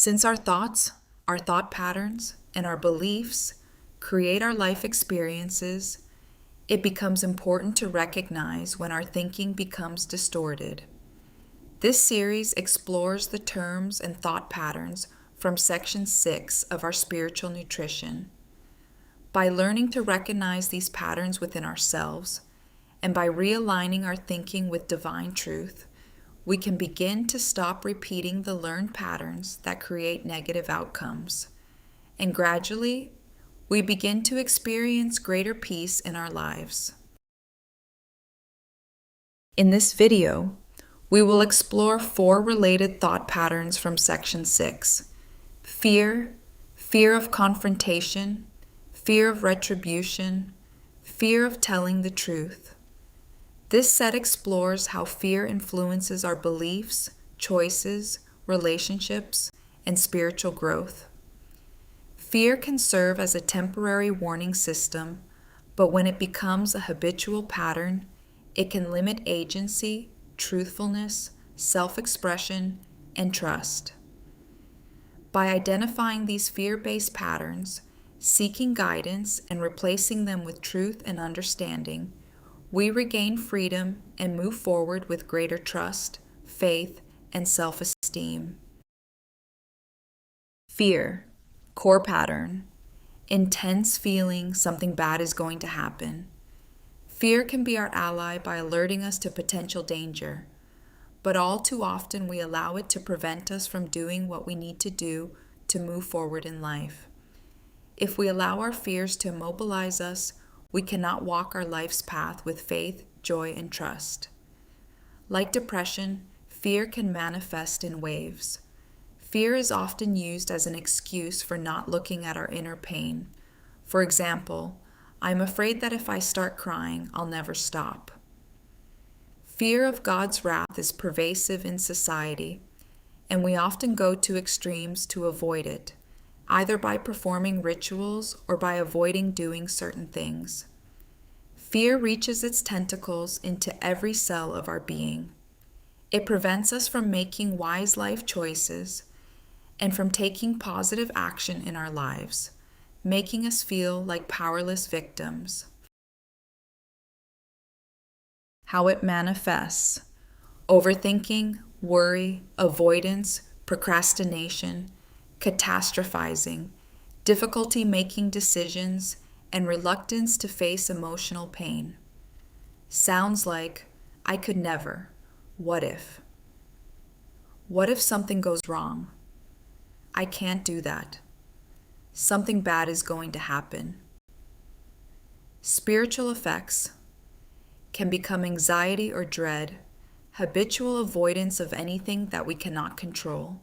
Since our thoughts, our thought patterns, and our beliefs create our life experiences, it becomes important to recognize when our thinking becomes distorted. This series explores the terms and thought patterns from Section 6 of our Spiritual Nutrition. By learning to recognize these patterns within ourselves, and by realigning our thinking with divine truth, we can begin to stop repeating the learned patterns that create negative outcomes. And gradually, we begin to experience greater peace in our lives. In this video, we will explore 4 related thought patterns from Section 6: fear, fear of confrontation, fear of retribution, fear of telling the truth. This set explores how fear influences our beliefs, choices, relationships, and spiritual growth. Fear can serve as a temporary warning system, but when it becomes a habitual pattern, it can limit agency, truthfulness, self-expression, and trust. By identifying these fear-based patterns, seeking guidance, and replacing them with truth and understanding, we regain freedom and move forward with greater trust, faith, and self-esteem. Fear, core pattern, intense feeling something bad is going to happen. Fear can be our ally by alerting us to potential danger, but all too often we allow it to prevent us from doing what we need to do to move forward in life. If we allow our fears to immobilize us, we cannot walk our life's path with faith, joy, and trust. Like depression, fear can manifest in waves. Fear is often used as an excuse for not looking at our inner pain. For example, I'm afraid that if I start crying, I'll never stop. Fear of God's wrath is pervasive in society, and we often go to extremes to avoid it, either by performing rituals or by avoiding doing certain things. Fear reaches its tentacles into every cell of our being. It prevents us from making wise life choices and from taking positive action in our lives, making us feel like powerless victims. How it manifests: overthinking, worry, avoidance, procrastination, catastrophizing, difficulty making decisions, and reluctance to face emotional pain. Sounds like, I could never. What if? What if something goes wrong? I can't do that. Something bad is going to happen. Spiritual effects can become anxiety or dread, habitual avoidance of anything that we cannot control,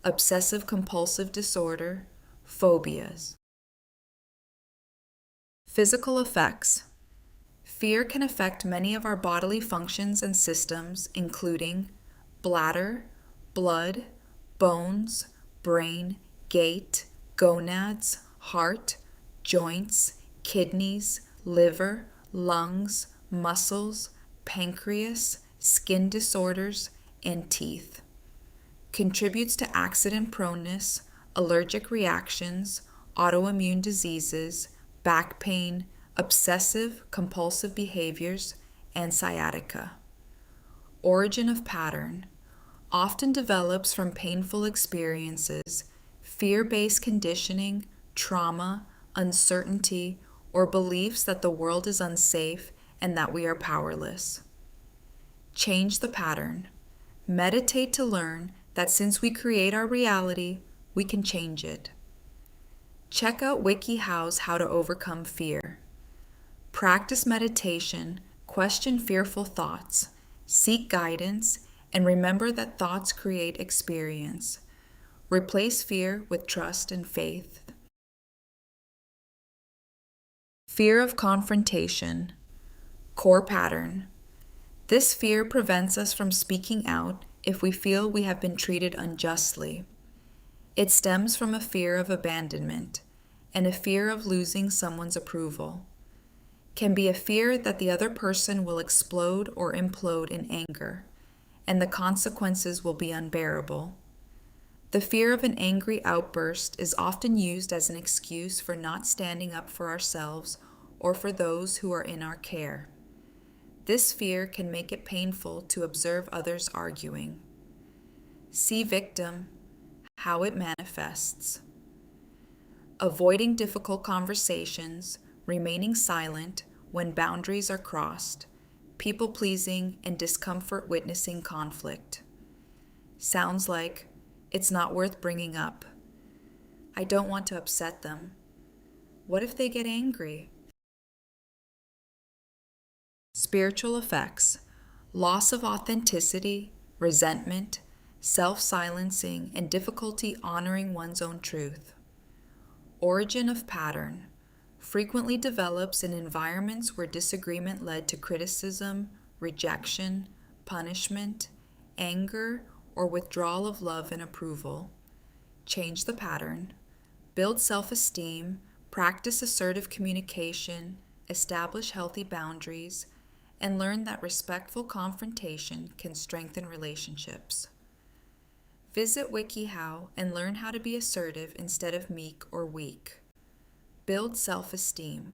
obsessive-compulsive disorder, phobias. Physical effects. Fear can affect many of our bodily functions and systems, including bladder, blood, bones, brain, gait, gonads, heart, joints, kidneys, liver, lungs, muscles, pancreas, skin disorders, and teeth. Contributes to accident proneness, allergic reactions, autoimmune diseases, back pain, obsessive compulsive behaviors, and sciatica. Origin of pattern. Often develops from painful experiences, fear-based conditioning, trauma, uncertainty, or beliefs that the world is unsafe and that we are powerless. Change the pattern. Meditate to learn that since we create our reality, we can change it. Check out WikiHow's How to Overcome Fear. Practice meditation, question fearful thoughts, seek guidance, and remember that thoughts create experience. Replace fear with trust and faith. Fear of confrontation. Core pattern. This fear prevents us from speaking out if we feel we have been treated unjustly. It stems from a fear of abandonment and a fear of losing someone's approval. Can be a fear that the other person will explode or implode in anger, and the consequences will be unbearable. The fear of an angry outburst is often used as an excuse for not standing up for ourselves or for those who are in our care. This fear can make it painful to observe others arguing. See victim, how it manifests. Avoiding difficult conversations, remaining silent when boundaries are crossed, people-pleasing and discomfort witnessing conflict. Sounds like, it's not worth bringing up. I don't want to upset them. What if they get angry? Spiritual effects: loss of authenticity, resentment, self-silencing, and difficulty honoring one's own truth. Origin of pattern: frequently develops in environments where disagreement led to criticism, rejection, punishment, anger, or withdrawal of love and approval. Change the pattern. Build self-esteem, practice assertive communication, establish healthy boundaries, and learn that respectful confrontation can strengthen relationships. Visit WikiHow and learn how to be assertive instead of meek or weak. Build self-esteem.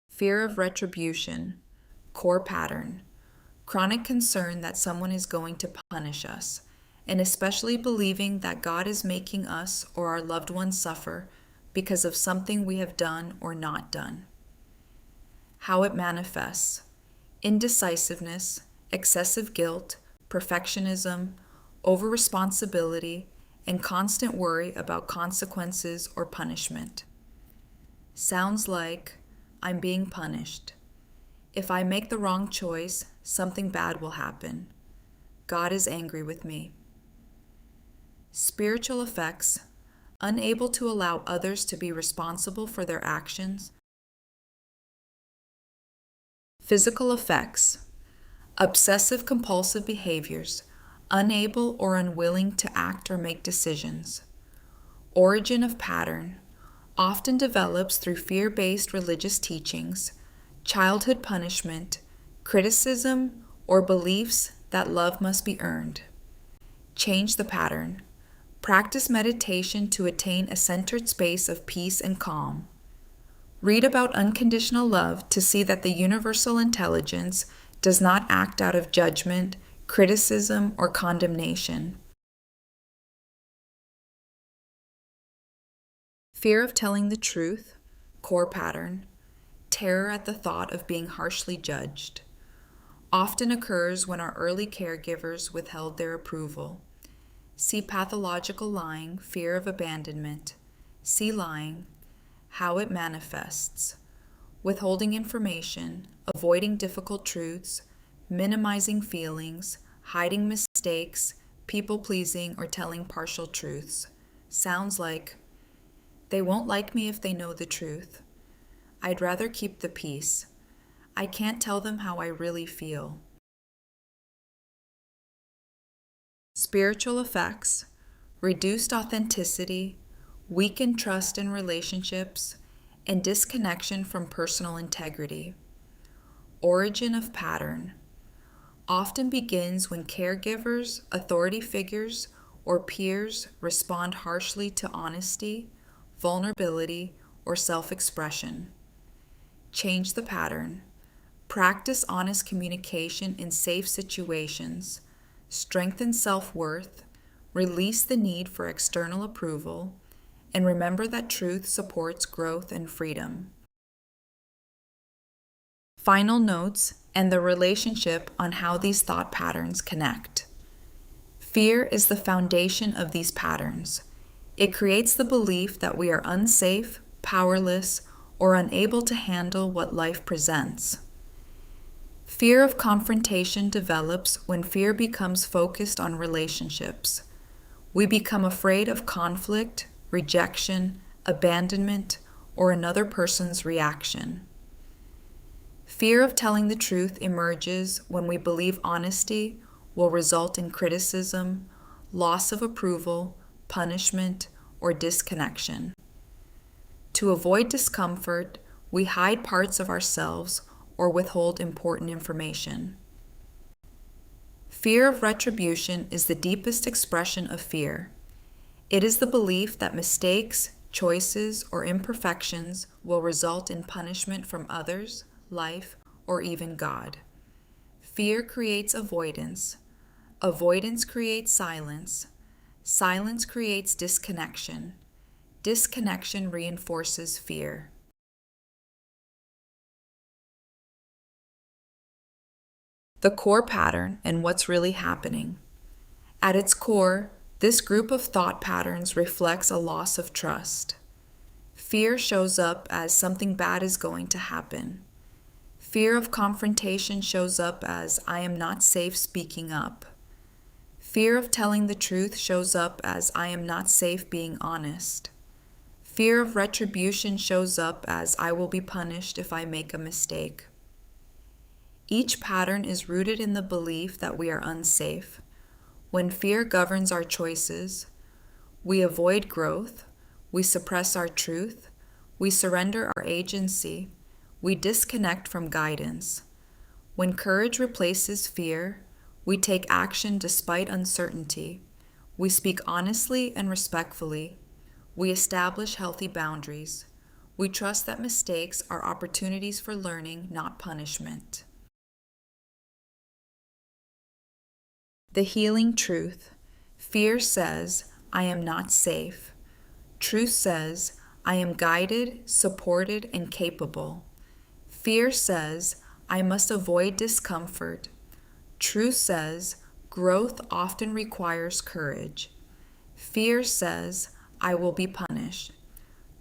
Fear of retribution, core pattern: chronic concern that someone is going to punish us, and especially believing that God is making us or our loved ones suffer because of something we have done or not done. How it manifests: indecisiveness, excessive guilt, perfectionism, over-responsibility, and constant worry about consequences or punishment. Sounds like, I'm being punished. If I make the wrong choice, something bad will happen. God is angry with me. Spiritual effects: unable to allow others to be responsible for their actions. Physical effects: obsessive compulsive behaviors, unable or unwilling to act or make decisions. Origin of pattern: often develops through fear-based religious teachings, childhood punishment, criticism, or beliefs that love must be earned. Change the pattern. Practice meditation to attain a centered space of peace and calm. Read about unconditional love to see that the universal intelligence does not act out of judgment, criticism, or condemnation. Fear of telling the truth, core pattern: terror at the thought of being harshly judged. Often occurs when our early caregivers withheld their approval. See pathological lying, fear of abandonment. See lying, how it manifests: withholding information, avoiding difficult truths, minimizing feelings, hiding mistakes, people-pleasing, or telling partial truths. Sounds like, they won't like me if they know the truth. I'd rather keep the peace. I can't tell them how I really feel. Spiritual effects: reduced authenticity, weakened trust in relationships, and disconnection from personal integrity. Origin of pattern: often begins when caregivers, authority figures, or peers respond harshly to honesty, vulnerability, or self-expression. Change the pattern. Practice honest communication in safe situations. Strengthen self-worth. Release the need for external approval. And remember that truth supports growth and freedom. Final notes and the relationship on how these thought patterns connect. Fear is the foundation of these patterns. It creates the belief that we are unsafe, powerless, or unable to handle what life presents. Fear of confrontation develops when fear becomes focused on relationships. We become afraid of conflict, rejection, abandonment, or another person's reaction. Fear of telling the truth emerges when we believe honesty will result in criticism, loss of approval, punishment, or disconnection. To avoid discomfort, we hide parts of ourselves or withhold important information. Fear of retribution is the deepest expression of fear. It is the belief that mistakes, choices, or imperfections will result in punishment from others, life, or even God. Fear creates avoidance. Avoidance creates silence. Silence creates disconnection. Disconnection reinforces fear. The core pattern and what's really happening. At its core, this group of thought patterns reflects a loss of trust. Fear shows up as something bad is going to happen. Fear of confrontation shows up as I am not safe speaking up. Fear of telling the truth shows up as I am not safe being honest. Fear of retribution shows up as I will be punished if I make a mistake. Each pattern is rooted in the belief that we are unsafe. When fear governs our choices, we avoid growth, we suppress our truth, we surrender our agency, we disconnect from guidance. When courage replaces fear, we take action despite uncertainty. We speak honestly and respectfully. We establish healthy boundaries. We trust that mistakes are opportunities for learning, not punishment. The healing truth. Fear says, I am not safe. Truth says, I am guided, supported, and capable. Fear says, I must avoid discomfort. Truth says, growth often requires courage. Fear says, I will be punished.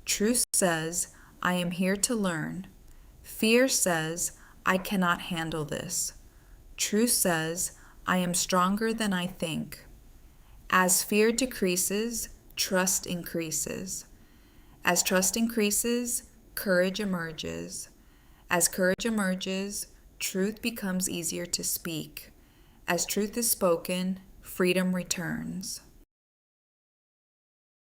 Truth says, I am here to learn. Fear says, I cannot handle this. Truth says, I am stronger than I think. As fear decreases, trust increases. As trust increases, courage emerges. As courage emerges, truth becomes easier to speak. As truth is spoken, freedom returns.